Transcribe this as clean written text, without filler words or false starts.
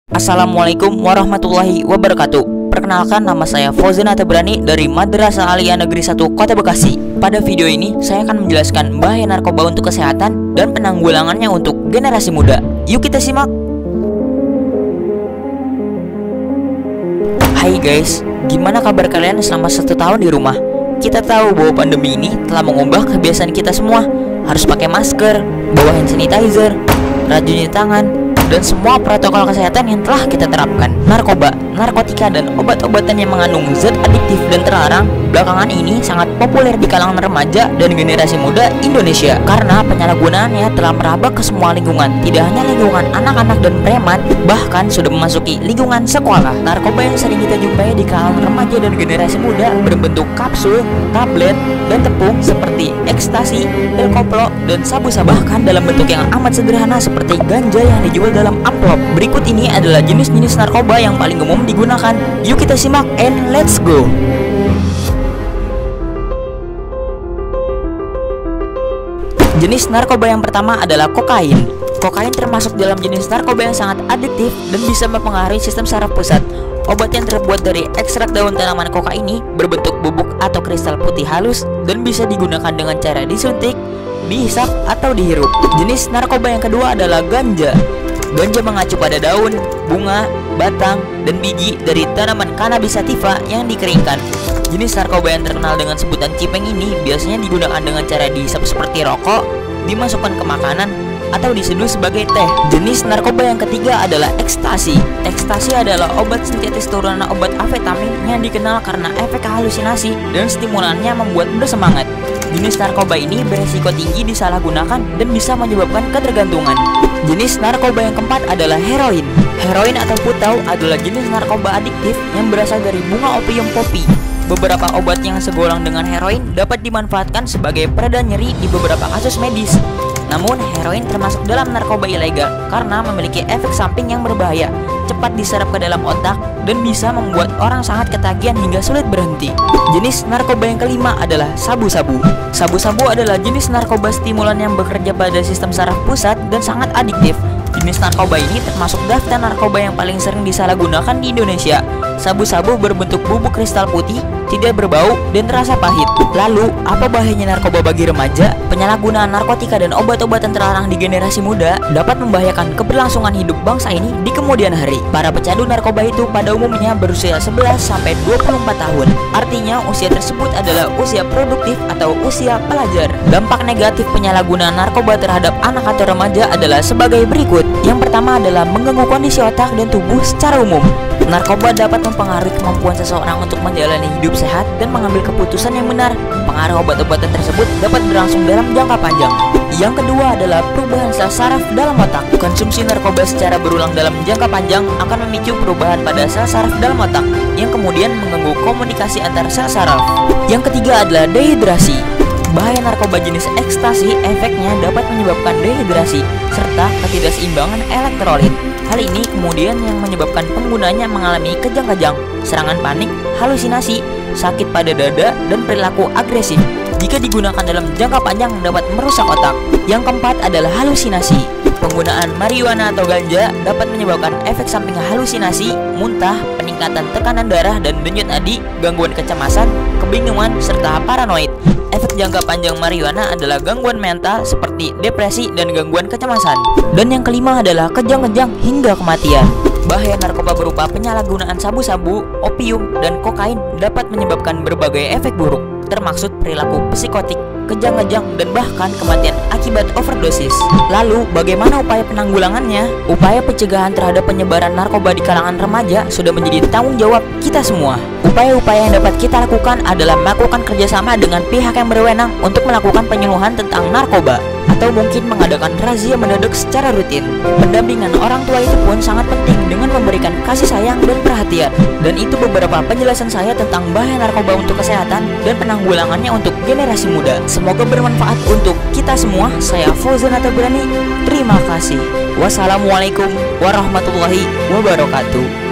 Assalamualaikum warahmatullahi wabarakatuh. Perkenalkan, nama saya Fauzan Atabrani dari Madrasah Aliyah Negeri 1 Kota Bekasi. Pada video ini saya akan menjelaskan bahaya narkoba untuk kesehatan dan penanggulangannya untuk generasi muda. Yuk kita simak. Hai guys, gimana kabar kalian selama 1 tahun di rumah? Kita tahu bahwa pandemi ini telah mengubah kebiasaan kita semua. Harus pakai masker, bawa hand sanitizer, rajin cuci tangan, dan semua protokol kesehatan yang telah kita terapkan. Narkoba, narkotika, dan obat-obatan yang mengandung zat adiktif dan terlarang belakangan ini sangat populer di kalangan remaja dan generasi muda Indonesia karena penyalahgunaannya telah merambah ke semua lingkungan, tidak hanya lingkungan anak-anak dan preman, bahkan sudah memasuki lingkungan sekolah. Narkoba yang sering kita jumpai di kalangan remaja dan generasi muda berbentuk kapsul, tablet, dan tepung seperti ekstasi, pil koplo, dan sabu-sabu, bahkan dalam bentuk yang amat sederhana seperti ganja yang dijual dalam amplop. Berikut ini adalah jenis-jenis narkoba yang paling umum digunakan. Yuk kita simak and let's go. Jenis narkoba yang pertama adalah kokain. Kokain termasuk dalam jenis narkoba yang sangat adiktif dan bisa mempengaruhi sistem saraf pusat. Obat yang terbuat dari ekstrak daun tanaman koka ini berbentuk bubuk atau kristal putih halus dan bisa digunakan dengan cara disuntik, dihisap, atau dihirup. Jenis narkoba yang kedua adalah ganja. Ganja mengacu pada daun, bunga, batang, dan biji dari tanaman Cannabis sativa yang dikeringkan. Jenis narkoba yang terkenal dengan sebutan cipeng ini biasanya digunakan dengan cara dihisap seperti rokok, dimasukkan ke makanan, atau diseduh sebagai teh. Jenis narkoba yang ketiga adalah ekstasi. Ekstasi adalah obat sintetis turunan obat amfetamin yang dikenal karena efek halusinasi dan stimulannya membuat bersemangat. Jenis narkoba ini beresiko tinggi disalahgunakan dan bisa menyebabkan ketergantungan. Jenis narkoba yang keempat adalah heroin. Heroin atau putau adalah jenis narkoba adiktif yang berasal dari bunga opium poppy. Beberapa obat yang segolong dengan heroin dapat dimanfaatkan sebagai pereda nyeri di beberapa kasus medis. Namun, heroin termasuk dalam narkoba ilegal karena memiliki efek samping yang berbahaya, cepat diserap ke dalam otak, dan bisa membuat orang sangat ketagihan hingga sulit berhenti. Jenis narkoba yang kelima adalah sabu-sabu. Sabu-sabu adalah jenis narkoba stimulan yang bekerja pada sistem saraf pusat dan sangat adiktif. Jenis narkoba ini termasuk daftar narkoba yang paling sering disalahgunakan di Indonesia. Sabu-sabu berbentuk bubuk kristal putih, tidak berbau, dan terasa pahit. Lalu, apa bahayanya narkoba bagi remaja? Penyalahgunaan narkotika dan obat-obatan terlarang di generasi muda dapat membahayakan keberlangsungan hidup bangsa ini di kemudian hari. Para pecandu narkoba itu pada umumnya berusia 11 sampai 24 tahun. Artinya, usia tersebut adalah usia produktif atau usia pelajar. Dampak negatif penyalahgunaan narkoba terhadap anak atau remaja adalah sebagai berikut. Yang pertama adalah mengganggu kondisi otak dan tubuh secara umum. Narkoba dapat mempengaruhi kemampuan seseorang untuk menjalani hidup sehat dan mengambil keputusan yang benar. Pengaruh obat-obatan tersebut dapat berlangsung dalam jangka panjang. Yang kedua adalah perubahan sel saraf dalam otak. Konsumsi narkoba secara berulang dalam jangka panjang akan memicu perubahan pada sel saraf dalam otak yang kemudian mengganggu komunikasi antar sel saraf. Yang ketiga adalah dehidrasi. Bahaya narkoba jenis ekstasi efeknya dapat menyebabkan dehidrasi serta ketidakseimbangan elektrolit. Hal ini kemudian yang menyebabkan penggunanya mengalami kejang-kejang, serangan panik, halusinasi, sakit pada dada, dan perilaku agresif. Jika digunakan dalam jangka panjang dapat merusak otak. Yang keempat adalah halusinasi. Penggunaan marijuana atau ganja dapat menyebabkan efek samping halusinasi, muntah, peningkatan tekanan darah dan denyut nadi, gangguan kecemasan, kebingungan, serta paranoid. Efek jangka panjang marijuana adalah gangguan mental seperti depresi dan gangguan kecemasan. Dan yang kelima adalah kejang-kejang hingga kematian. Bahaya narkoba berupa penyalahgunaan sabu-sabu, opium, dan kokain dapat menyebabkan berbagai efek buruk, termasuk perilaku psikotik, kejang-kejang, dan bahkan kematian akibat overdosis. Lalu, bagaimana upaya penanggulangannya? Upaya pencegahan terhadap penyebaran narkoba di kalangan remaja sudah menjadi tanggung jawab kita semua. Upaya-upaya yang dapat kita lakukan adalah melakukan kerjasama dengan pihak yang berwenang untuk melakukan penyuluhan tentang narkoba, atau mungkin mengadakan razia mendadak secara rutin. Pendampingan orang tua itu pun sangat penting dengan memberikan kasih sayang dan perhatian. Dan itu beberapa penjelasan saya tentang bahaya narkoba untuk kesehatan dan penanggulangannya untuk generasi muda. Semoga bermanfaat untuk kita semua. Saya Fauzan Atabrani. Terima kasih. Wassalamualaikum warahmatullahi wabarakatuh.